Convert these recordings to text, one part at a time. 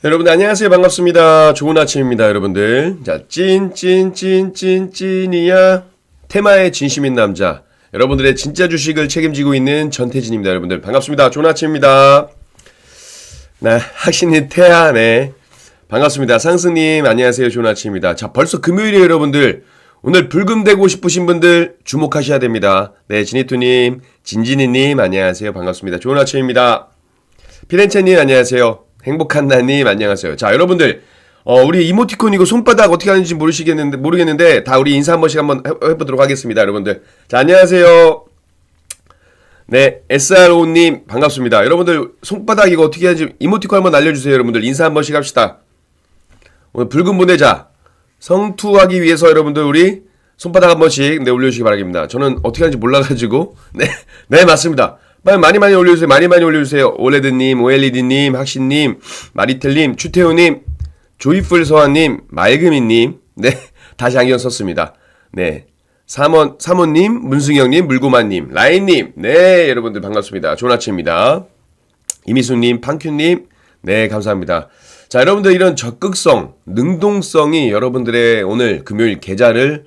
여러분들 안녕하세요. 반갑습니다. 좋은 아침입니다, 여러분들. 자, 찐이야. 테마의 진심인 남자. 여러분들의 진짜 주식을 책임지고 있는 전태진입니다, 여러분들. 반갑습니다. 좋은 아침입니다. 네, 학신이 태아, 네. 반갑습니다. 상승님, 안녕하세요. 좋은 아침입니다. 자, 벌써 금요일이에요, 여러분들. 오늘 불금되고 싶으신 분들 주목하셔야 됩니다. 네, 진이투님, 진진이님, 안녕하세요. 반갑습니다. 좋은 아침입니다. 피렌체님, 안녕하세요. 행복한 나님, 안녕하세요. 자, 여러분들, 우리 이모티콘 이거 손바닥 어떻게 하는지 모르겠는데, 다 우리 인사 한 번씩 한번 해보도록 하겠습니다, 여러분들. 자, 안녕하세요. 네, SRO님, 반갑습니다. 여러분들, 손바닥 이거 어떻게 하는지 이모티콘 한번 알려주세요, 여러분들. 인사 한 번씩 합시다. 오늘 붉은 보내자. 성투하기 위해서 여러분들, 우리 손바닥 한 번씩, 네, 올려주시기 바랍니다. 저는 어떻게 하는지 몰라가지고, 네, 맞습니다. 많이 올려주세요. 많이 올려주세요. 올레드님, 오엘리디님, 학신님, 마리텔님, 추태호님, 조이풀서아님, 맑음이님, 네, 다시 안경 썼습니다. 네, 사모님, 문승영님, 물고마님, 라인님, 네, 여러분들 반갑습니다. 좋은 아침입니다. 이미수님, 팡큐님, 네, 감사합니다. 자, 여러분들 이런 적극성, 능동성이 여러분들의 오늘 금요일 계좌를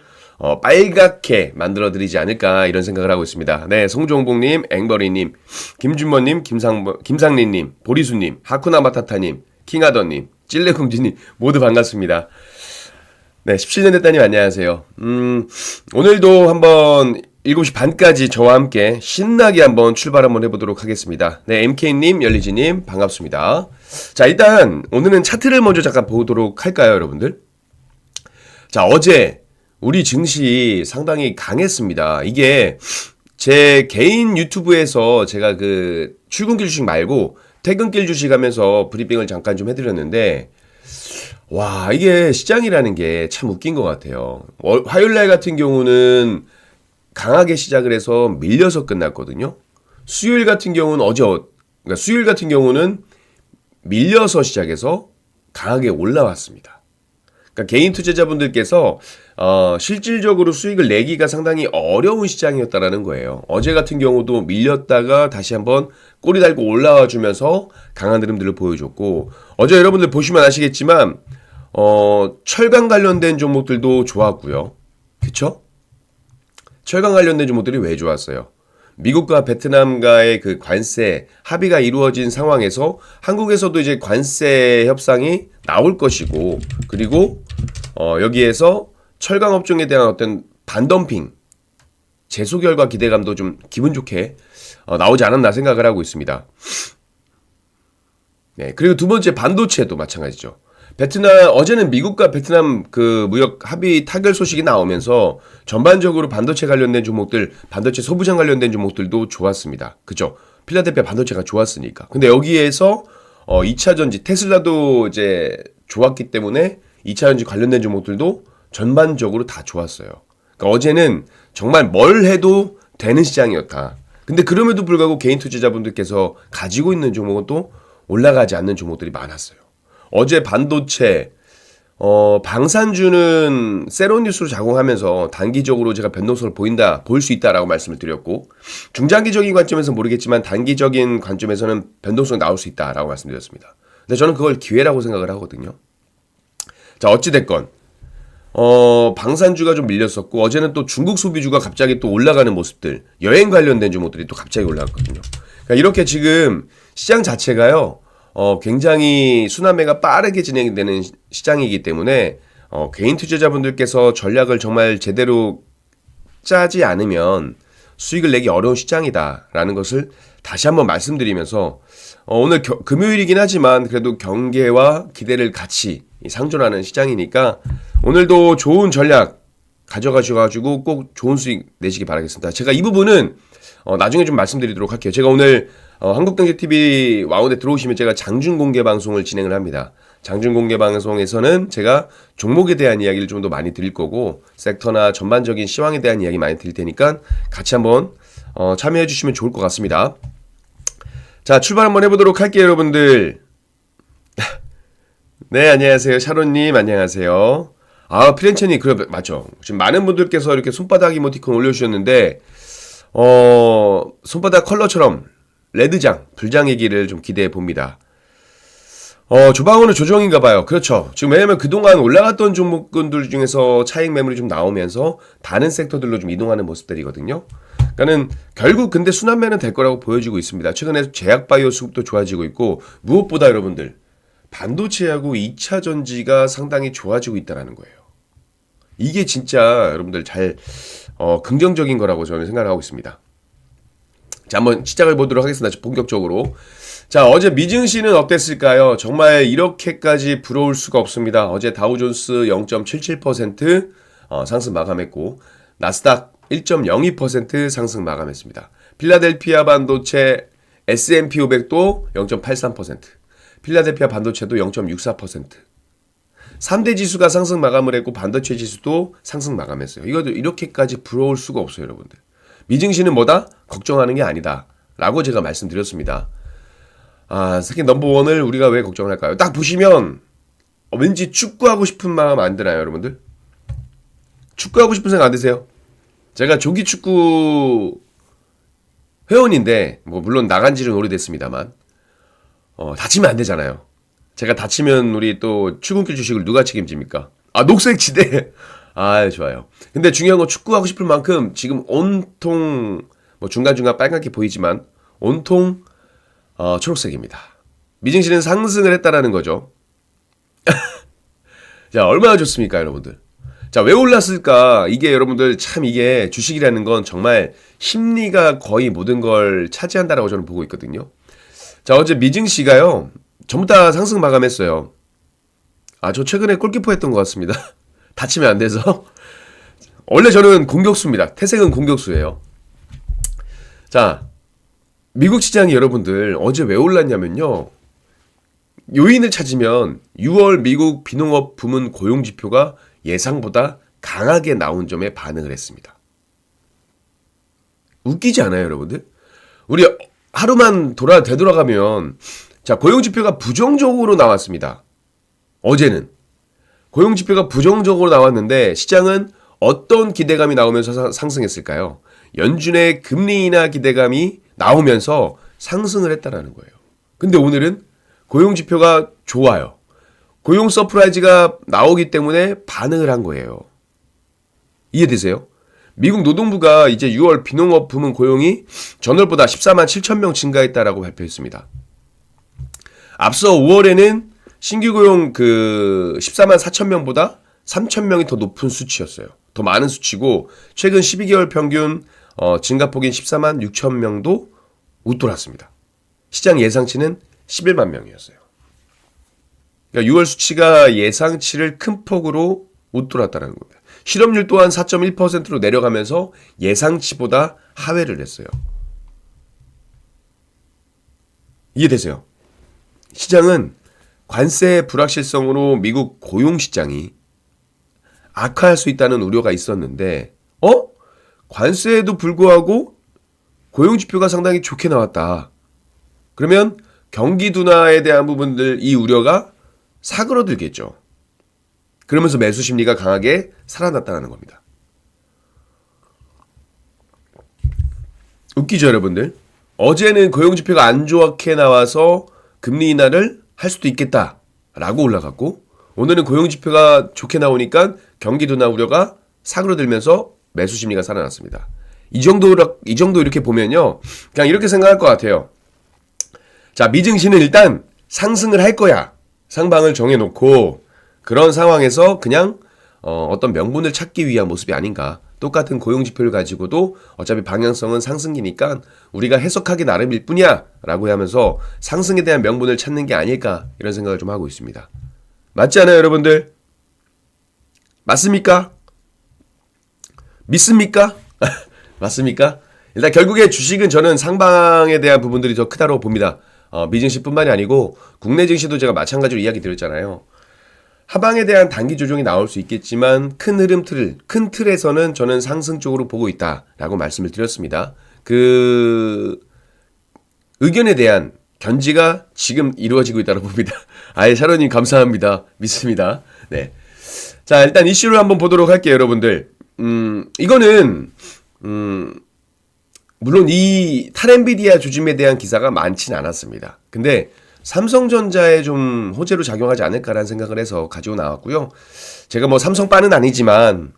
빨갛게 만들어드리지 않을까 이런 생각을 하고 있습니다. 네, 송종복님, 앵버리님, 김준모님, 김상리님, 보리수님, 하쿠나마타타님, 킹하더님, 찔레궁지님 모두 반갑습니다. 네, 17년 됐다님 안녕하세요. 오늘도 한번 7시 반까지 저와 함께 신나게 한번 출발 한번 해보도록 하겠습니다. 네, MK님, 열리지님 반갑습니다. 자, 일단 오늘은 차트를 먼저 잠깐 보도록 할까요, 여러분들? 자, 어제 우리 증시 상당히 강했습니다. 이게 제 개인 유튜브에서 제가 그 출근길 주식 말고 퇴근길 주식 하면서 브리핑을 잠깐 좀 해드렸는데, 와, 이게 시장이라는 게 참 웃긴 것 같아요. 화요일날 같은 경우는 강하게 시작을 해서 밀려서 끝났거든요. 수요일 같은 경우는 수요일 같은 경우는 밀려서 시작해서 강하게 올라왔습니다. 그러니까 개인 투자자분들께서 실질적으로 수익을 내기가 상당히 어려운 시장이었다라는 거예요. 어제 같은 경우도 밀렸다가 다시 한번 꼬리 달고 올라와 주면서 강한 흐름들을 보여줬고, 어제 여러분들 보시면 아시겠지만 철강 관련된 종목들도 좋았고요. 그쵸? 철강 관련된 종목들이 왜 좋았어요? 미국과 베트남과의 그 관세 합의가 이루어진 상황에서 한국에서도 이제 관세 협상이 나올 것이고, 그리고 여기에서 철강 업종에 대한 어떤 반덤핑 제소 결과 기대감도 좀 기분 좋게 나오지 않았나 생각을 하고 있습니다. 네, 그리고 두 번째 반도체도 마찬가지죠. 어제는 미국과 베트남 그 무역 합의 타결 소식이 나오면서 전반적으로 반도체 관련된 종목들, 반도체 소부장 관련된 종목들도 좋았습니다. 그죠? 필라델피아 반도체가 좋았으니까. 근데 여기에서 2차 전지, 테슬라도 이제 좋았기 때문에 2차 전지 관련된 종목들도 전반적으로 다 좋았어요. 그러니까 어제는 정말 뭘 해도 되는 시장이었다. 근데 그럼에도 불구하고 개인 투자자분들께서 가지고 있는 종목은 또 올라가지 않는 종목들이 많았어요. 어제 반도체, 방산주는 세로니스로 작용하면서 단기적으로 제가 변동성을 볼 수 있다라고 말씀을 드렸고, 중장기적인 관점에서 모르겠지만 단기적인 관점에서는 변동성이 나올 수 있다라고 말씀드렸습니다. 근데 저는 그걸 기회라고 생각을 하거든요. 자, 어찌됐건, 방산주가 좀 밀렸었고, 어제는 또 중국 소비주가 갑자기 또 올라가는 모습들, 여행 관련된 종목들이 또 갑자기 올라갔거든요. 그러니까 이렇게 지금 시장 자체가요, 굉장히 순환매가 빠르게 진행되는 시장이기 때문에 개인 투자자분들께서 전략을 정말 제대로 짜지 않으면 수익을 내기 어려운 시장이다라는 것을 다시 한번 말씀드리면서, 오늘 금요일이긴 하지만 그래도 경계와 기대를 같이 상존하는 시장이니까 오늘도 좋은 전략 가져가셔가지고 꼭 좋은 수익 내시기 바라겠습니다. 제가 이 부분은 나중에 좀 말씀드리도록 할게요. 제가 오늘 한국경제TV 와우에 들어오시면 제가 장중 공개 방송을 진행을 합니다. 장중 공개 방송에서는 제가 종목에 대한 이야기를 좀 더 많이 드릴 거고, 섹터나 전반적인 시황에 대한 이야기 많이 드릴 테니까 같이 한번 참여해 주시면 좋을 것 같습니다. 자, 출발 한번 해보도록 할게요, 여러분들. 네, 안녕하세요. 샤론님, 안녕하세요. 피렌체님, 그래, 맞죠. 지금 많은 분들께서 이렇게 손바닥 이모티콘 올려주셨는데, 손바닥 컬러처럼 레드장, 불장이기를 좀 기대해 봅니다. 조방어는 조정인가 봐요. 그렇죠. 지금 왜냐면 그동안 올라갔던 종목군들 중에서 차익 매물이 좀 나오면서 다른 섹터들로 좀 이동하는 모습들이거든요. 그러니까는 결국 근데 순환매는 될 거라고 보여지고 있습니다. 최근에 제약바이오 수급도 좋아지고 있고 무엇보다 여러분들 반도체하고 2차 전지가 상당히 좋아지고 있다는 거예요. 이게 진짜 여러분들 잘 긍정적인 거라고 저는 생각을 하고 있습니다. 자, 한번 시작을 보도록 하겠습니다. 본격적으로. 자, 어제 미증시는 어땠을까요? 정말 이렇게까지 부러울 수가 없습니다. 어제 다우존스 0.77% 상승 마감했고 나스닥 1.02% 상승 마감했습니다. 필라델피아 반도체 S&P 500도 0.83%, 필라델피아 반도체도 0.64%. 3대 지수가 상승 마감을 했고 반도체 지수도 상승 마감했어요. 이것도 이렇게까지 부러울 수가 없어요, 여러분들. 미증시는 뭐다? 걱정하는 게 아니다. 라고 제가 말씀드렸습니다. 세계 넘버원을 우리가 왜 걱정을 할까요? 딱 보시면 왠지 축구하고 싶은 마음 안 드나요, 여러분들? 축구하고 싶은 생각 안 드세요? 제가 조기 축구 회원인데 물론 나간 지는 오래됐습니다만 다치면 안 되잖아요. 제가 다치면 우리 또 출근길 주식을 누가 책임집니까? 녹색 지대. 좋아요. 근데 중요한 건 축구하고 싶을 만큼 지금 온통 중간중간 빨갛게 보이지만 온통 초록색입니다. 미증시는 상승을 했다라는 거죠. 자, 얼마나 좋습니까, 여러분들? 자, 왜 올랐을까? 이게 여러분들 참 이게 주식이라는 건 정말 심리가 거의 모든 걸 차지한다라고 저는 보고 있거든요. 자, 어제 미증시가요. 전부 다 상승 마감했어요. 저 최근에 골키퍼 했던 것 같습니다. 다치면 안 돼서. 원래 저는 공격수입니다. 태생은 공격수예요. 자, 미국 시장이 여러분들 어제 왜 올랐냐면요. 요인을 찾으면 6월 미국 비농업 부문 고용지표가 예상보다 강하게 나온 점에 반응을 했습니다. 웃기지 않아요, 여러분들? 우리 하루만 되돌아가면 자, 고용지표가 부정적으로 나왔습니다. 어제는. 고용지표가 부정적으로 나왔는데 시장은 어떤 기대감이 나오면서 상승했을까요? 연준의 금리 인하 기대감이 나오면서 상승을 했다라는 거예요. 근데 오늘은 고용지표가 좋아요. 고용 서프라이즈가 나오기 때문에 반응을 한 거예요. 이해되세요? 미국 노동부가 이제 6월 비농업 부문 고용이 전월보다 14만 7천 명 증가했다라고 발표했습니다. 앞서 5월에는 신규 고용 14만 4천 명보다 3천 명이 더 높은 수치였어요. 더 많은 수치고 최근 12개월 평균 증가폭인 14만 6천 명도 웃돌았습니다. 시장 예상치는 11만 명이었어요. 그러니까 6월 수치가 예상치를 큰 폭으로 웃돌았다는 겁니다. 실업률 또한 4.1%로 내려가면서 예상치보다 하회를 했어요. 이해되세요? 시장은 관세 불확실성으로 미국 고용시장이 악화할 수 있다는 우려가 있었는데 관세에도 불구하고 고용지표가 상당히 좋게 나왔다. 그러면 경기 둔화에 대한 부분들 이 우려가 사그러들겠죠. 그러면서 매수 심리가 강하게 살아났다는 겁니다. 웃기죠, 여러분들? 어제는 고용지표가 안 좋게 나와서 금리 인하를 할 수도 있겠다라고 올라갔고 오늘은 고용지표가 좋게 나오니까 경기 둔화 우려가 사그러들면서 매수 심리가 살아났습니다. 이 정도 이렇게 보면요. 그냥 이렇게 생각할 것 같아요. 자, 미증시는 일단 상승을 할 거야. 상방을 정해놓고 그런 상황에서 그냥 어떤 명분을 찾기 위한 모습이 아닌가. 똑같은 고용지표를 가지고도 어차피 방향성은 상승이니까 우리가 해석하기 나름일 뿐이야 라고 하면서 상승에 대한 명분을 찾는 게 아닐까 이런 생각을 좀 하고 있습니다. 맞지 않아요, 여러분들? 맞습니까? 믿습니까? 맞습니까? 일단 결국에 주식은 저는 상방에 대한 부분들이 더 크다고 봅니다. 미증시뿐만이 아니고 국내 증시도 제가 마찬가지로 이야기 드렸잖아요. 하방에 대한 단기 조정이 나올 수 있겠지만 큰 틀에서는 저는 상승 쪽으로 보고 있다라고 말씀을 드렸습니다. 그 의견에 대한 견지가 지금 이루어지고 있다고 봅니다. 샤론님 감사합니다. 믿습니다. 네. 자, 일단 이슈를 한번 보도록 할게요, 여러분들. 이거는 물론 이 탈엔비디아 조짐에 대한 기사가 많진 않았습니다. 근데 삼성전자에 좀 호재로 작용하지 않을까라는 생각을 해서 가지고 나왔고요. 제가 뭐 삼성빠는 아니지만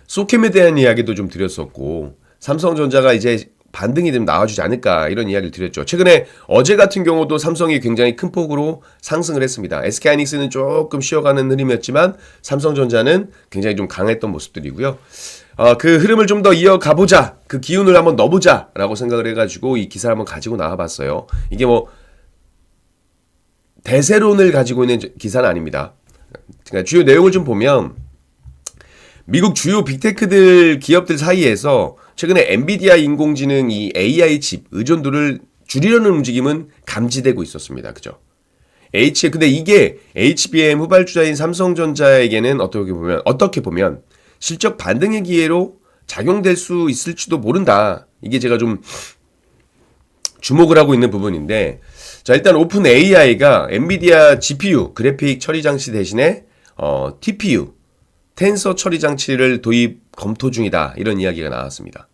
소캠에 대한 이야기도 좀 드렸었고 삼성전자가 이제 반등이 좀 나와주지 않을까 이런 이야기를 드렸죠. 최근에 어제 같은 경우도 삼성이 굉장히 큰 폭으로 상승을 했습니다. SK하이닉스는 조금 쉬어가는 흐름이었지만 삼성전자는 굉장히 좀 강했던 모습들이고요. 그 흐름을 좀 더 이어가보자, 그 기운을 한번 넣어보자 라고 생각을 해가지고 이 기사를 한번 가지고 나와봤어요. 이게 뭐 대세론을 가지고 있는 기사는 아닙니다. 그러니까 주요 내용을 좀 보면 미국 주요 빅테크들 기업들 사이에서 최근에 엔비디아 인공지능 이 AI 칩 의존도를 줄이려는 움직임은 감지되고 있었습니다. 그죠? 근데 이게 HBM 후발주자인 삼성전자에게는 어떻게 보면 실적 반등의 기회로 작용될 수 있을지도 모른다. 이게 제가 좀 주목을 하고 있는 부분인데, 자, 일단 오픈 AI가 엔비디아 GPU 그래픽 처리 장치 대신에 TPU 텐서 처리 장치를 도입 검토 중이다. 이런 이야기가 나왔습니다.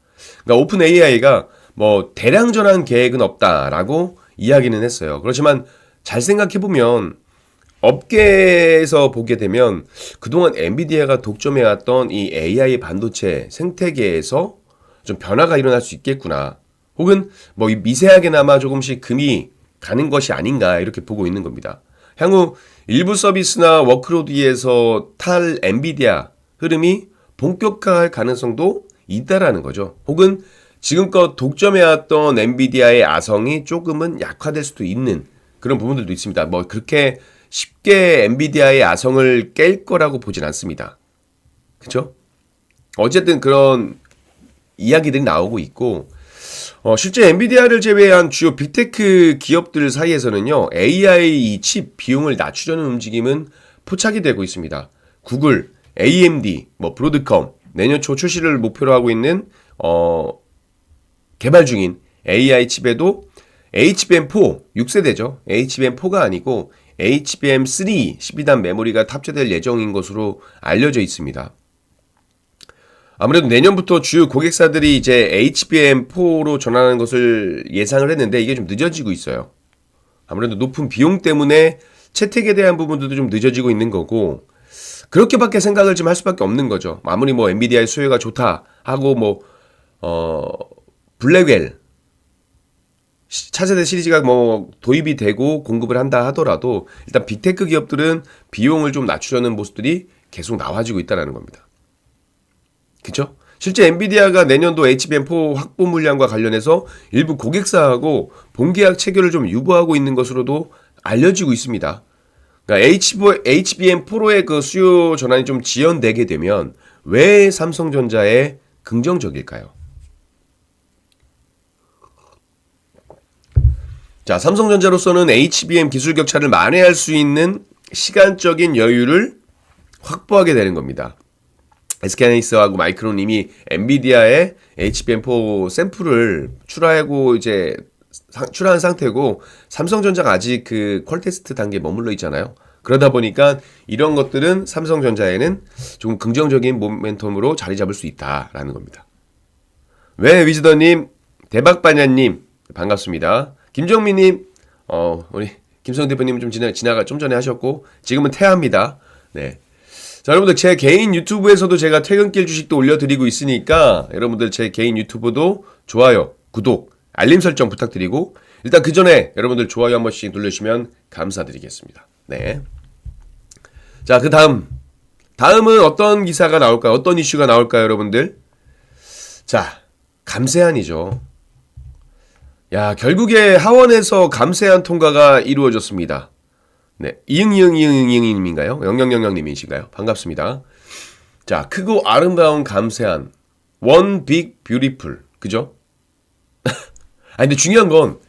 그러니까 오픈 AI가 뭐 대량 전환 계획은 없다라고 이야기는 했어요. 그렇지만 잘 생각해 보면 업계에서 보게 되면 그동안 엔비디아가 독점해왔던 이 AI 반도체 생태계에서 좀 변화가 일어날 수 있겠구나. 혹은 뭐 미세하게나마 조금씩 금이 가는 것이 아닌가 이렇게 보고 있는 겁니다. 향후 일부 서비스나 워크로드에서 탈 엔비디아 흐름이 본격화할 가능성도 있다라는 거죠. 혹은 지금껏 독점해왔던 엔비디아의 아성이 조금은 약화될 수도 있는 그런 부분들도 있습니다. 뭐 그렇게 쉽게 엔비디아의 아성을 깰 거라고 보진 않습니다. 그렇죠? 어쨌든 그런 이야기들이 나오고 있고 실제 엔비디아를 제외한 주요 빅테크 기업들 사이에서는요. AI 칩 비용을 낮추려는 움직임은 포착이 되고 있습니다. 구글, AMD, 브로드컴 내년 초 출시를 목표로 하고 있는 개발 중인 AI 칩에도 HBM4 6세대죠. HBM4가 아니고 HBM3 12단 메모리가 탑재될 예정인 것으로 알려져 있습니다. 아무래도 내년부터 주요 고객사들이 이제 HBM4로 전환하는 것을 예상을 했는데 이게 좀 늦어지고 있어요. 아무래도 높은 비용 때문에 채택에 대한 부분들도 좀 늦어지고 있는 거고 그렇게밖에 생각을 좀 할 수밖에 없는 거죠. 아무리 뭐 엔비디아의 수요가 좋다 하고 블랙웰 차세대 시리즈가 도입이 되고 공급을 한다 하더라도 일단 빅테크 기업들은 비용을 좀 낮추려는 모습들이 계속 나와지고 있다는 겁니다. 그쵸? 실제 엔비디아가 내년도 HBM4 확보 물량과 관련해서 일부 고객사하고 본계약 체결을 좀 유보하고 있는 것으로도 알려지고 있습니다. 그러니까 HBM4로의 그 수요 전환이 좀 지연되게 되면 왜 삼성전자에 긍정적일까요? 자, 삼성전자로서는 HBM 기술 격차를 만회할 수 있는 시간적인 여유를 확보하게 되는 겁니다. SK하이닉스하고 마이크론 이미 엔비디아의 HBM4 샘플을 출하한 상태고 삼성전자가 아직 그 퀄 테스트 단계에 머물러 있잖아요. 그러다 보니까 이런 것들은 삼성전자에는 조금 긍정적인 모멘텀으로 자리 잡을 수 있다라는 겁니다. 왜 위즈더님, 대박바냐님 반갑습니다. 김정민님, 우리 김성 대표님 좀 전에 하셨고 지금은 태아입니다. 네. 자, 여러분들 제 개인 유튜브에서도 제가 퇴근길 주식도 올려드리고 있으니까 여러분들 제 개인 유튜브도 좋아요, 구독, 알림 설정 부탁드리고 일단 그 전에 여러분들 좋아요 한 번씩 눌러주시면 감사드리겠습니다. 네. 자, 그 다음은 어떤 기사가 나올까요? 어떤 이슈가 나올까요, 여러분들? 자, 감세안이죠. 야, 결국에 하원에서 감세안 통과가 이루어졌습니다. 네, 이응님인가요? 0000님이신가요? 반갑습니다. 자, 크고 아름다운 감세안, One Big Beautiful, 그죠? 근데 중요한 건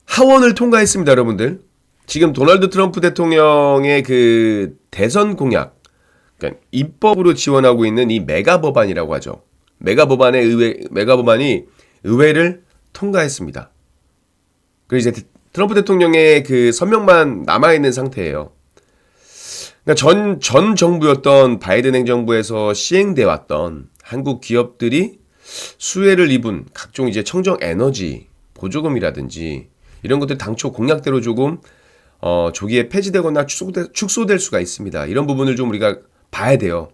하원을 통과했습니다, 여러분들. 지금 도널드 트럼프 대통령의 그 대선 공약, 그러니까 입법으로 지원하고 있는 이 메가 법안이라고 하죠. 메가 법안이 의회를 통과했습니다. 그리고 이제 트럼프 대통령의 그 서명만 남아있는 상태예요. 그러니까 전 정부였던 바이든 행정부에서 시행돼 왔던 한국 기업들이 수혜를 입은 각종 이제 청정 에너지 보조금이라든지 이런 것들 당초 공약대로 조금 조기에 폐지되거나 축소될 수가 있습니다. 이런 부분을 좀 우리가 봐야 돼요.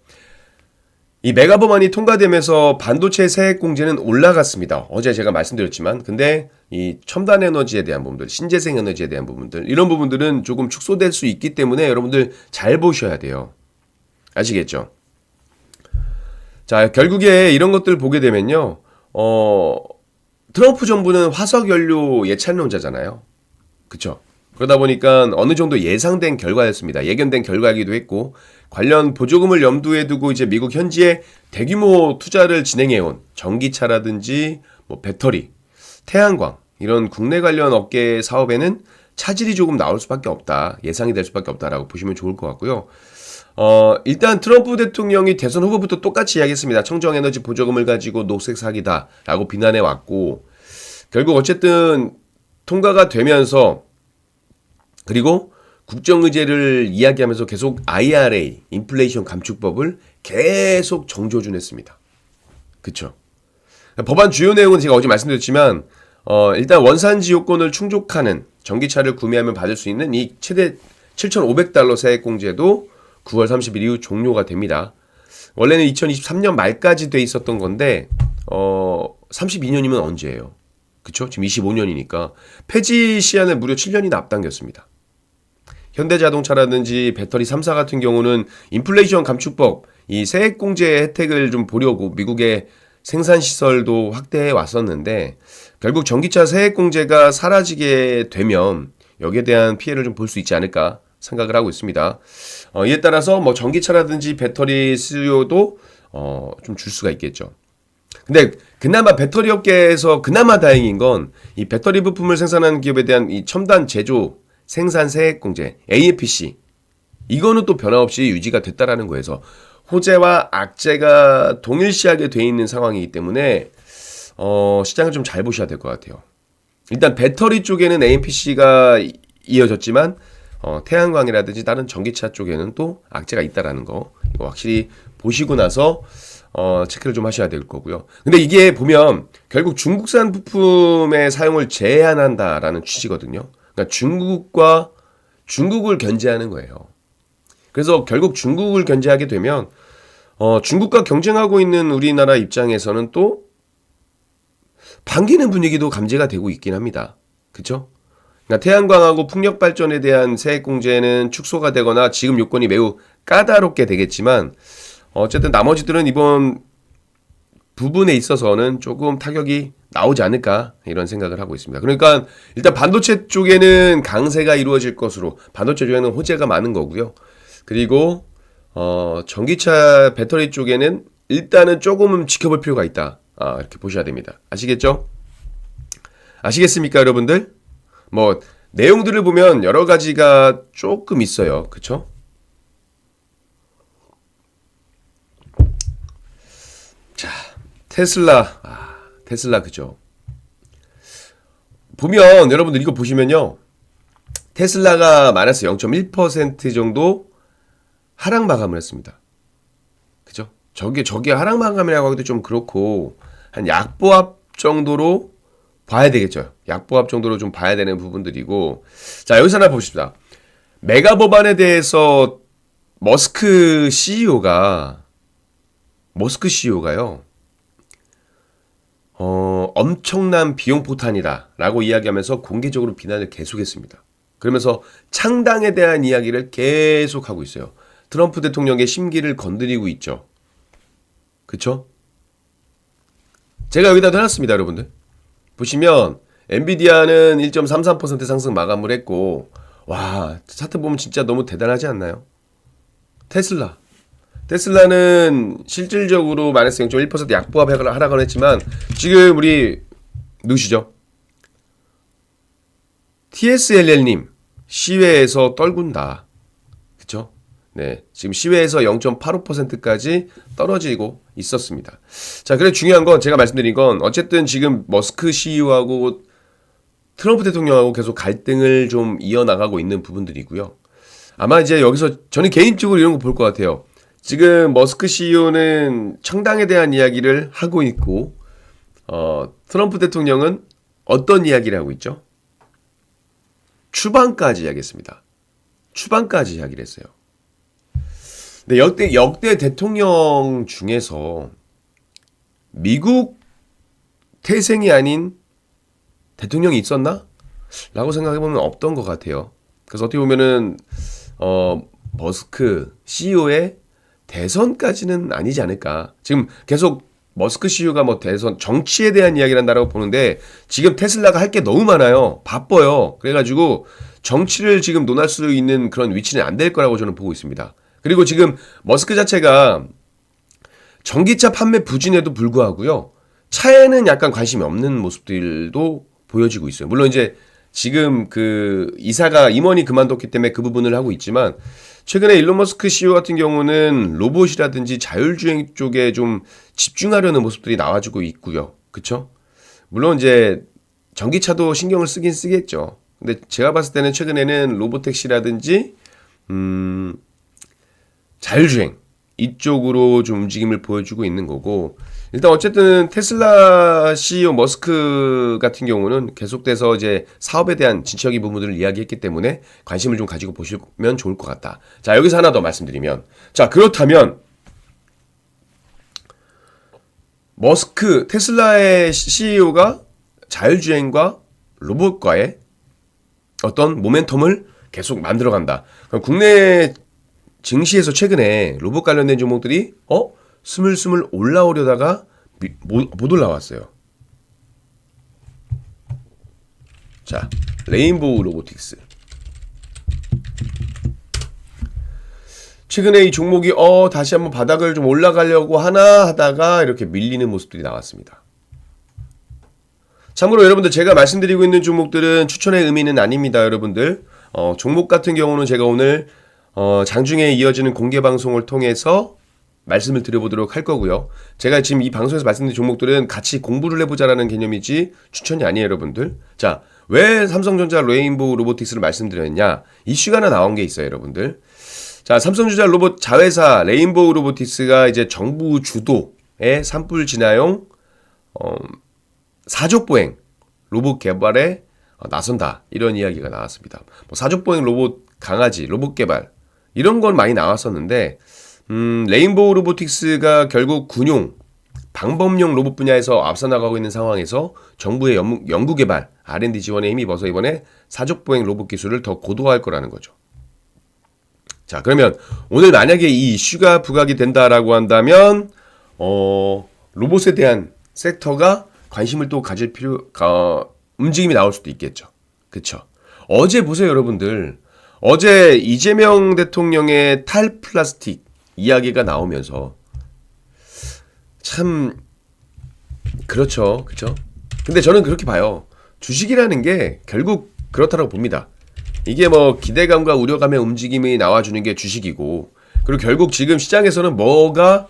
이 메가 법안이 통과되면서 반도체 세액 공제는 올라갔습니다. 어제 제가 말씀드렸지만, 근데 이 첨단 에너지에 대한 부분들, 신재생 에너지에 대한 부분들, 이런 부분들은 조금 축소될 수 있기 때문에 여러분들 잘 보셔야 돼요. 아시겠죠? 자, 결국에 이런 것들 보게 되면요, 트럼프 정부는 화석연료 예찬론자잖아요. 그쵸? 그러다 보니까 어느 정도 예상된 결과였습니다. 예견된 결과이기도 했고, 관련 보조금을 염두에 두고 이제 미국 현지에 대규모 투자를 진행해온 전기차라든지 뭐 배터리, 태양광 이런 국내 관련 업계 사업에는 차질이 조금 나올 수밖에 없다. 예상이 될 수밖에 없다라고 보시면 좋을 것 같고요. 일단 트럼프 대통령이 대선 후보부터 똑같이 이야기했습니다. 청정에너지 보조금을 가지고 녹색 사기다라고 비난해 왔고, 결국 어쨌든 통과가 되면서, 그리고 국정의제를 이야기하면서 계속 IRA, 인플레이션 감축법을 계속 정조준했습니다. 그쵸? 법안 주요 내용은 제가 어제 말씀드렸지만, 일단 원산지 요건을 충족하는 전기차를 구매하면 받을 수 있는 이 최대 $7,500 세액공제도 9월 30일 이후 종료가 됩니다. 원래는 2023년 말까지 돼 있었던 건데, 32년이면 언제예요? 그쵸? 지금 25년이니까. 폐지 시한을 무려 7년이나 앞당겼습니다. 현대자동차라든지 배터리 3사 같은 경우는 인플레이션 감축법, 이 세액공제 혜택을 좀 보려고 미국의 생산시설도 확대해 왔었는데, 결국 전기차 세액공제가 사라지게 되면 여기에 대한 피해를 좀 볼 수 있지 않을까 생각을 하고 있습니다. 이에 따라서 뭐 전기차라든지 배터리 수요도 좀 줄 수가 있겠죠. 근데 그나마 배터리 업계에서 그나마 다행인 건 이 배터리 부품을 생산하는 기업에 대한 이 첨단 제조 생산 세액 공제 AFPC, 이거는 또 변함없이 유지가 됐다라는 거에서 호재와 악재가 동일시하게 돼 있는 상황이기 때문에 시장을 좀 잘 보셔야 될 것 같아요. 일단 배터리 쪽에는 AFPC가 이어졌지만 태양광이라든지 다른 전기차 쪽에는 또 악재가 있다라는 거, 이거 확실히 보시고 나서 체크를 좀 하셔야 될 거고요. 근데 이게 보면 결국 중국산 부품의 사용을 제한한다라는 취지거든요. 그러니까 중국을 견제하는 거예요. 그래서 결국 중국을 견제하게 되면 중국과 경쟁하고 있는 우리나라 입장에서는 또 반기는 분위기도 감지가 되고 있긴 합니다. 그렇죠? 그러니까 태양광하고 풍력 발전에 대한 세액 공제는 축소가 되거나 지금 요건이 매우 까다롭게 되겠지만, 어쨌든 나머지들은 이번 부분에 있어서는 조금 타격이 나오지 않을까 이런 생각을 하고 있습니다. 그러니까 일단 반도체 쪽에는 강세가 이루어질 것으로, 반도체 쪽에는 호재가 많은 거고요. 그리고 전기차 배터리 쪽에는 일단은 조금은 지켜볼 필요가 있다. 이렇게 보셔야 됩니다. 아시겠죠? 아시겠습니까, 여러분들? 뭐 내용들을 보면 여러 가지가 조금 있어요. 그쵸? 자, 테슬라 그죠? 보면 여러분들 이거 보시면요, 테슬라가 마이너스 0.1% 정도 하락 마감을 했습니다. 그죠? 저게 하락 마감이라고 하기도 좀 그렇고, 한 약보합 정도로 봐야 되겠죠. 약보합 정도로 좀 봐야 되는 부분들이고. 자, 여기서 하나 봅시다. 메가 법안에 대해서 머스크 CEO가요, 엄청난 비용 포탄이다라고 이야기하면서 공개적으로 비난을 계속했습니다. 그러면서 창당에 대한 이야기를 계속하고 있어요. 트럼프 대통령의 심기를 건드리고 있죠. 그쵸? 제가 여기다 해놨습니다, 여러분들. 보시면 엔비디아는 1.33% 상승 마감을 했고, 와, 차트 보면 진짜 너무 대단하지 않나요? 테슬라는 실질적으로 마이너스 0.1% 약보합 하락을 했지만, 지금 우리 누구시죠? TSLL님 시외에서 떨군다. 그쵸? 네, 지금 시외에서 0.85%까지 떨어지고 있었습니다. 자, 그래 중요한 건 제가 말씀드린 건 어쨌든 지금 머스크 CEO하고 트럼프 대통령하고 계속 갈등을 좀 이어나가고 있는 부분들이고요. 아마 이제 여기서 저는 개인적으로 이런 거 볼 것 같아요. 지금 머스크 CEO는 창당에 대한 이야기를 하고 있고, 트럼프 대통령은 어떤 이야기를 하고 있죠? 추방까지 이야기했습니다. 추방까지 이야기를 했어요. 근데 역대 대통령 중에서 미국 태생이 아닌 대통령이 있었나? 라고 생각해보면 없던 것 같아요. 그래서 어떻게 보면은 머스크 CEO의 대선까지는 아니지 않을까. 지금 계속 머스크 CEO가 뭐 대선 정치에 대한 이야기를 한다고 보는데 지금 테슬라가 할 게 너무 많아요. 바빠요. 그래가지고 정치를 지금 논할 수 있는 그런 위치는 안 될 거라고 저는 보고 있습니다. 그리고 지금 머스크 자체가 전기차 판매 부진에도 불구하고요. 차에는 약간 관심이 없는 모습들도 보여지고 있어요. 물론 이제 지금 그 임원이 그만뒀기 때문에 그 부분을 하고 있지만 최근에 일론 머스크 CEO 같은 경우는 로봇이라든지 자율주행 쪽에 좀 집중하려는 모습들이 나와주고 있고요. 그쵸? 물론 이제 전기차도 신경을 쓰긴 쓰겠죠. 근데 제가 봤을 때는 최근에는 로보택시라든지 자율주행 이쪽으로 좀 움직임을 보여주고 있는 거고 일단 어쨌든 테슬라 CEO 머스크 같은 경우는 계속돼서 이제 사업에 대한 진취적인 부분들을 이야기했기 때문에 관심을 좀 가지고 보시면 좋을 것 같다. 자, 여기서 하나 더 말씀드리면 자, 그렇다면 머스크 테슬라의 CEO가 자율주행과 로봇과의 어떤 모멘텀을 계속 만들어간다. 그럼 국내 증시에서 최근에 로봇 관련된 종목들이 스물스물 올라오려다가 못 올라왔어요. 자, 레인보우 로보틱스. 최근에 이 종목이 다시 한번 바닥을 좀 올라가려고 하나 하다가 이렇게 밀리는 모습들이 나왔습니다. 참고로 여러분들 제가 말씀드리고 있는 종목들은 추천의 의미는 아닙니다, 여러분들. 종목 같은 경우는 제가 오늘 장중에 이어지는 공개 방송을 통해서 말씀을 드려보도록 할 거고요. 제가 지금 이 방송에서 말씀드린 종목들은 같이 공부를 해보자라는 개념이지 추천이 아니에요, 여러분들. 자, 왜 삼성전자 레인보우 로보틱스를 말씀드렸냐? 이슈가 하나 나온 게 있어요, 여러분들. 자, 삼성전자 로봇 자회사 레인보우 로보틱스가 이제 정부 주도의 산불 진화용 4족보행 로봇 개발에 나선다. 이런 이야기가 나왔습니다. 뭐 사족보행 로봇 강아지, 로봇 개발 이런 건 많이 나왔었는데 레인보우 로보틱스가 결국 군용, 방범용 로봇 분야에서 앞서 나가고 있는 상황에서 정부의 연구 개발, R&D 지원에 힘입어서 이번에 사족보행 로봇 기술을 더 고도화할 거라는 거죠. 자, 그러면 오늘 만약에 이 이슈가 부각이 된다라고 한다면 로봇에 대한 섹터가 관심을 또 가질 움직임이 나올 수도 있겠죠. 그쵸? 어제 보세요, 여러분들. 어제 이재명 대통령의 탈플라스틱 이야기가 나오면서 참 그렇죠. 그쵸? 근데 저는 그렇게 봐요. 주식이라는 게 결국 그렇다고 봅니다. 이게 뭐 기대감과 우려감의 움직임이 나와주는 게 주식이고 그리고 결국 지금 시장에서는 뭐가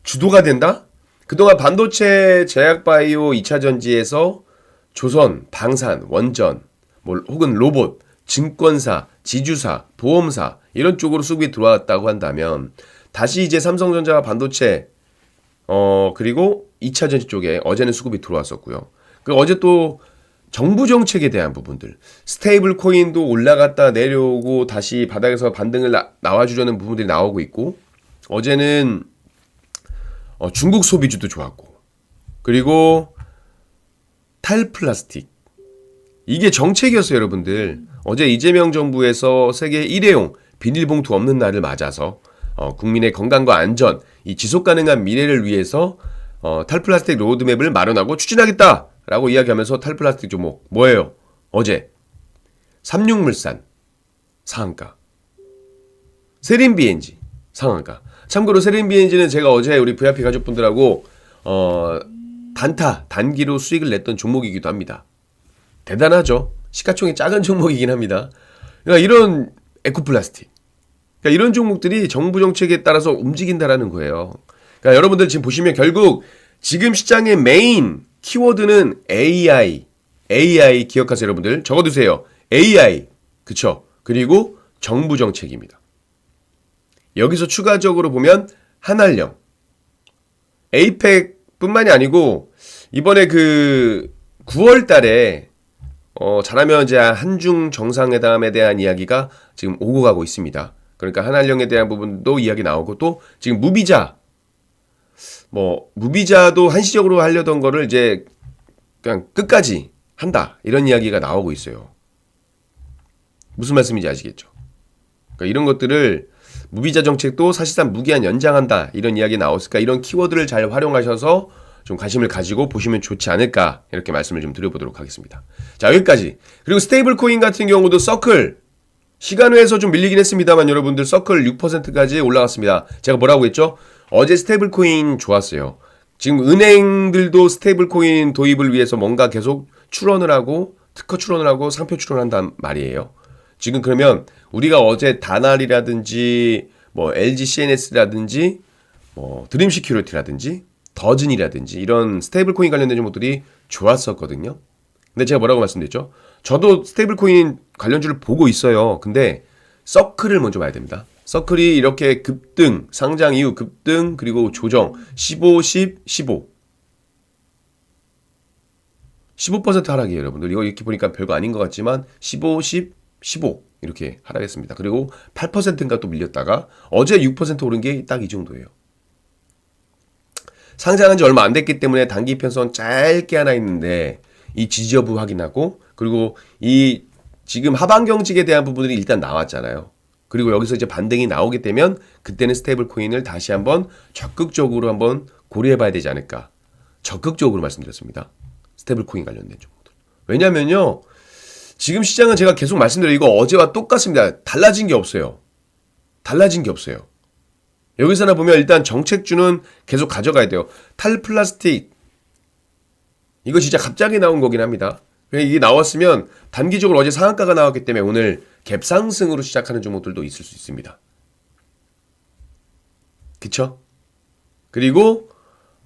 주도가 된다? 그동안 반도체, 제약바이오, 2차전지에서 조선, 방산, 원전, 혹은 로봇, 증권사, 지주사, 보험사 이런 쪽으로 수급이 들어왔다고 한다면 다시 이제 삼성전자와 반도체 그리고 2차전지 쪽에 어제는 수급이 들어왔었고요. 그리고 어제 또 정부 정책에 대한 부분들 스테이블 코인도 올라갔다 내려오고 다시 바닥에서 반등을 나와주려는 부분들이 나오고 있고 어제는 중국 소비주도 좋았고 그리고 탈플라스틱 이게 정책이었어요, 여러분들. 어제 이재명 정부에서 세계 일회용 비닐봉투 없는 날을 맞아서 국민의 건강과 안전, 이 지속가능한 미래를 위해서 탈플라스틱 로드맵을 마련하고 추진하겠다라고 이야기하면서 탈플라스틱 종목 뭐예요? 어제 삼육물산 상한가, 세린비엔지 상한가. 참고로 세린비엔지는 제가 어제 우리 VIP 가족분들하고 단기로 수익을 냈던 종목이기도 합니다. 대단하죠. 시가총액 작은 종목이긴 합니다. 그러니까 이런 에코플라스틱, 그러니까 이런 종목들이 정부 정책에 따라서 움직인다라는 거예요. 그러니까 여러분들 지금 보시면 결국 지금 시장의 메인 키워드는 AI 기억하세요, 여러분들. 적어두세요. AI, 그쵸? 그리고 정부 정책입니다. 여기서 추가적으로 보면 한알령, 에이펙뿐만이 아니고 이번에 그 9월 달에 잘하면 이제 한중 정상회담에 대한 이야기가 지금 오고 가고 있습니다. 그러니까 한한령에 대한 부분도 이야기 나오고 또 지금 무비자도 한시적으로 하려던 거를 이제 그냥 끝까지 한다. 이런 이야기가 나오고 있어요. 무슨 말씀인지 아시겠죠? 그러니까 이런 것들을 무비자 정책도 사실상 무기한 연장한다. 이런 이야기 나왔을까? 이런 키워드를 잘 활용하셔서 좀 관심을 가지고 보시면 좋지 않을까? 이렇게 말씀을 좀 드려보도록 하겠습니다. 자, 여기까지. 그리고 스테이블 코인 같은 경우도 서클 시간외에서 좀 밀리긴 했습니다만 여러분들 서클 6%까지 올라갔습니다. 제가 뭐라고 했죠? 어제 스테이블 코인 좋았어요. 지금 은행들도 스테이블 코인 도입을 위해서 뭔가 계속 출원을 하고 특허 출원을 하고 상표 출원한단 말이에요. 지금 그러면 우리가 어제 다날이라든지 뭐 LG CNS라든지 뭐 드림 시큐리티라든지 더즌이라든지 이런 스테이블 코인 관련된 종목들이 좋았었거든요. 근데 제가 뭐라고 말씀드렸죠? 저도 스테이블 코인 관련주를 보고 있어요. 근데 서클을 먼저 봐야 됩니다. 서클이 이렇게 급등, 상장 이후 급등, 그리고 조정 15, 10, 15 15% 하락이에요, 여러분들. 이거 이렇게 보니까 별거 아닌 것 같지만 15, 10, 15 이렇게 하락했습니다. 그리고 8%인가 또 밀렸다가 어제 6% 오른 게 딱 이 정도예요. 상장한 지 얼마 안 됐기 때문에 단기 편선 짧게 하나 있는데 이 지지 여부 확인하고 그리고 이 지금 하방 경직에 대한 부분들이 일단 나왔잖아요. 그리고 여기서 이제 반등이 나오게 되면 그때는 스테이블 코인을 다시 한번 적극적으로 한번 고려해 봐야 되지 않을까. 적극적으로 말씀드렸습니다. 스테이블 코인 관련된 종목들. 왜냐면요. 지금 시장은 제가 계속 말씀드려요. 이거 어제와 똑같습니다. 달라진 게 없어요. 달라진 게 없어요. 여기서나 보면 일단 정책주는 계속 가져가야 돼요. 탈플라스틱. 이거 진짜 갑자기 나온 거긴 합니다. 이게 나왔으면 단기적으로 어제 상한가가 나왔기 때문에 오늘 갭 상승으로 시작하는 종목들도 있을 수 있습니다. 그쵸? 그리고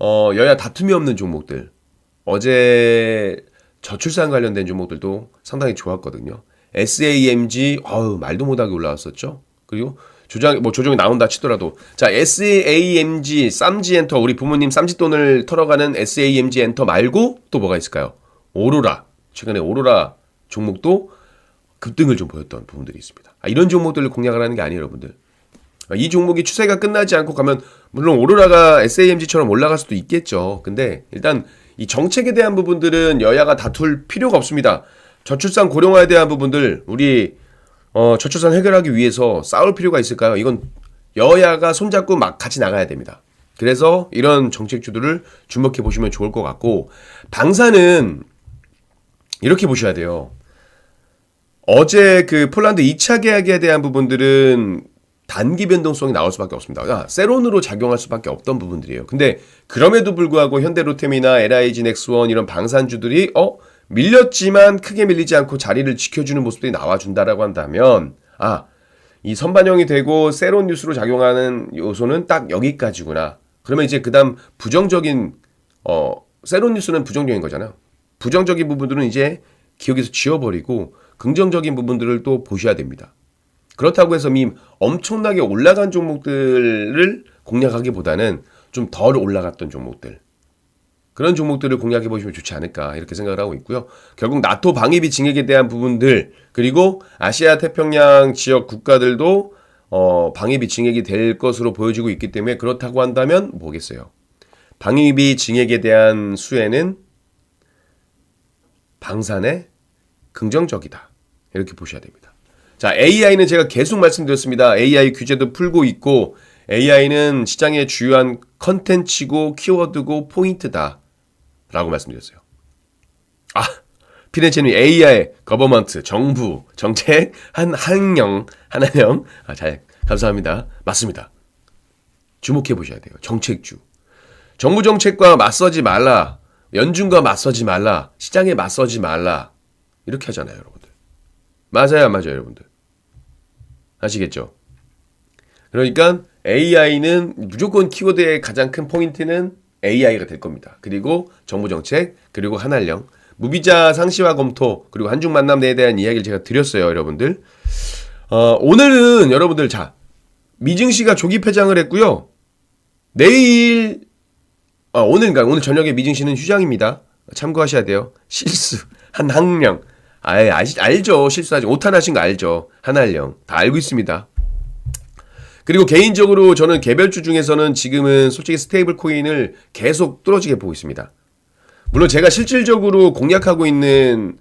여야 다툼이 없는 종목들. 어제 저출산 관련된 종목들도 상당히 좋았거든요. SAMG 말도 못하게 올라왔었죠. 그리고 조정이 나온다 치더라도 자 SAMG 쌈지엔터 우리 부모님 쌈짓돈을 털어가는 SAMG 엔터 말고 또 뭐가 있을까요? 오로라 최근에 오로라 종목도 급등을 좀 보였던 부분들이 있습니다. 이런 종목들을 공략을 하는 게 아니에요, 여러분들. 이 종목이 추세가 끝나지 않고 가면 물론 오로라가 SAMG처럼 올라갈 수도 있겠죠. 근데 일단 이 정책에 대한 부분들은 여야가 다툴 필요가 없습니다. 저출산 고령화에 대한 부분들 우리 저출산 해결하기 위해서 싸울 필요가 있을까요? 이건 여야가 손잡고 막 같이 나가야 됩니다. 그래서 이런 정책주들을 주목해 보시면 좋을 것 같고 방사는 이렇게 보셔야 돼요. 어제 그 폴란드 2차 계약에 대한 부분들은 단기 변동성이 나올 수밖에 없습니다. 세론으로 작용할 수밖에 없던 부분들이에요. 근데 그럼에도 불구하고 현대로템이나 LIG 넥스원 이런 방산주들이 밀렸지만 크게 밀리지 않고 자리를 지켜주는 모습들이 나와준다라고 한다면 이 선반영이 되고 세론 뉴스로 작용하는 요소는 딱 여기까지구나. 그러면 이제 그다음 부정적인 세론 뉴스는 부정적인 거잖아요. 부정적인 부분들은 이제 기억에서 지워버리고 긍정적인 부분들을 또 보셔야 됩니다. 그렇다고 해서 엄청나게 올라간 종목들을 공략하기보다는 좀 덜 올라갔던 종목들 그런 종목들을 공략해 보시면 좋지 않을까 이렇게 생각을 하고 있고요. 결국 나토 방위비 증액에 대한 부분들 그리고 아시아 태평양 지역 국가들도 방위비 증액이 될 것으로 보여지고 있기 때문에 그렇다고 한다면 뭐겠어요. 방위비 증액에 대한 수혜는 방산에 긍정적이다. 이렇게 보셔야 됩니다. 자, AI는 제가 계속 말씀드렸습니다. AI 규제도 풀고 있고 AI는 시장의 주요한 컨텐츠고 키워드고 포인트다. 라고 말씀드렸어요. 피렌체님 AI, 거버먼트, 정부, 정책, 한한영. 잘 감사합니다. 맞습니다. 주목해 보셔야 돼요. 정책주. 정부 정책과 맞서지 말라. 연준과 맞서지 말라. 시장에 맞서지 말라. 이렇게 하잖아요, 여러분들. 맞아요, 안 맞아요, 여러분들? 아시겠죠? 그러니까 AI는 무조건 키워드의 가장 큰 포인트는 AI가 될 겁니다. 그리고 정부 정책, 그리고 한한령, 무비자 상시화 검토, 그리고 한중 만남에 대한 이야기를 제가 드렸어요, 여러분들. 오늘은 여러분들 미증시가 조기 폐장을 했고요. 내일 오늘 저녁에 미증시는 휴장입니다. 참고하셔야 돼요. 실수 한한령 알죠. 실수하지. 오탄하신 거 알죠. 하나령. 다 알고 있습니다. 그리고 개인적으로 저는 개별주 중에서는 지금은 솔직히 스테이블 코인을 계속 뚫어지게 보고 있습니다. 물론 제가 실질적으로 공략하고 있는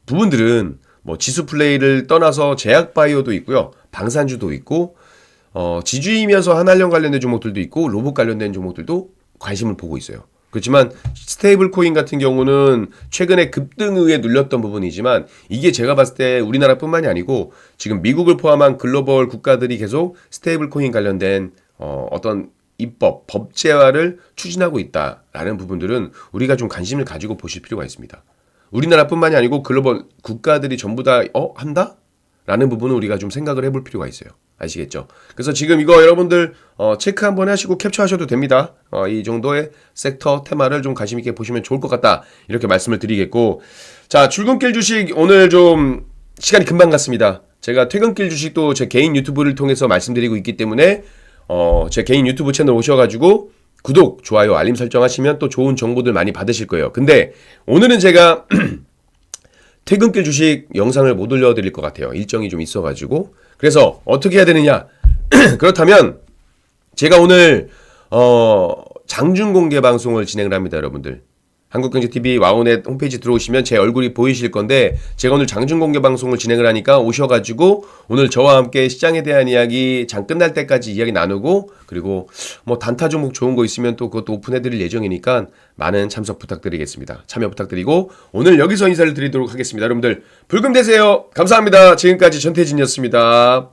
부분들은 뭐 지수 플레이를 떠나서 제약 바이오도 있고요. 방산주도 있고, 지주이면서 한한령 관련된 종목들도 있고, 로봇 관련된 종목들도 관심을 보고 있어요. 그렇지만 스테이블 코인 같은 경우는 최근에 급등에 눌렸던 부분이지만 이게 제가 봤을 때 우리나라뿐만이 아니고 지금 미국을 포함한 글로벌 국가들이 계속 스테이블 코인 관련된 어떤 입법, 법제화를 추진하고 있다라는 부분들은 우리가 좀 관심을 가지고 보실 필요가 있습니다. 우리나라뿐만이 아니고 글로벌 국가들이 전부 다 한다? 라는 부분은 우리가 좀 생각을 해볼 필요가 있어요. 아시겠죠? 그래서 지금 이거 여러분들 체크 한번 하시고 캡처하셔도 됩니다. 이 정도의 섹터 테마를 좀 관심 있게 보시면 좋을 것 같다. 이렇게 말씀을 드리겠고, 자, 출근길 주식 오늘 좀 시간이 금방 갔습니다. 제가 퇴근길 주식도 제 개인 유튜브를 통해서 말씀드리고 있기 때문에 제 개인 유튜브 채널 오셔가지고 구독, 좋아요, 알림 설정하시면 또 좋은 정보들 많이 받으실 거예요. 근데 오늘은 제가 퇴근길 주식 영상을 못 올려드릴 것 같아요. 일정이 좀 있어가지고. 그래서 어떻게 해야 되느냐. 그렇다면 제가 오늘 장중 공개 방송을 진행을 합니다. 여러분들. 한국경제TV 와우넷 홈페이지 들어오시면 제 얼굴이 보이실 건데 제가 오늘 장중 공개 방송을 진행을 하니까 오셔가지고 오늘 저와 함께 시장에 대한 이야기 장 끝날 때까지 이야기 나누고 그리고 뭐 단타 종목 좋은 거 있으면 또 그것도 오픈해드릴 예정이니까 많은 참석 부탁드리겠습니다. 참여 부탁드리고 오늘 여기서 인사를 드리도록 하겠습니다. 여러분들 불금 되세요. 감사합니다. 지금까지 전태진이었습니다.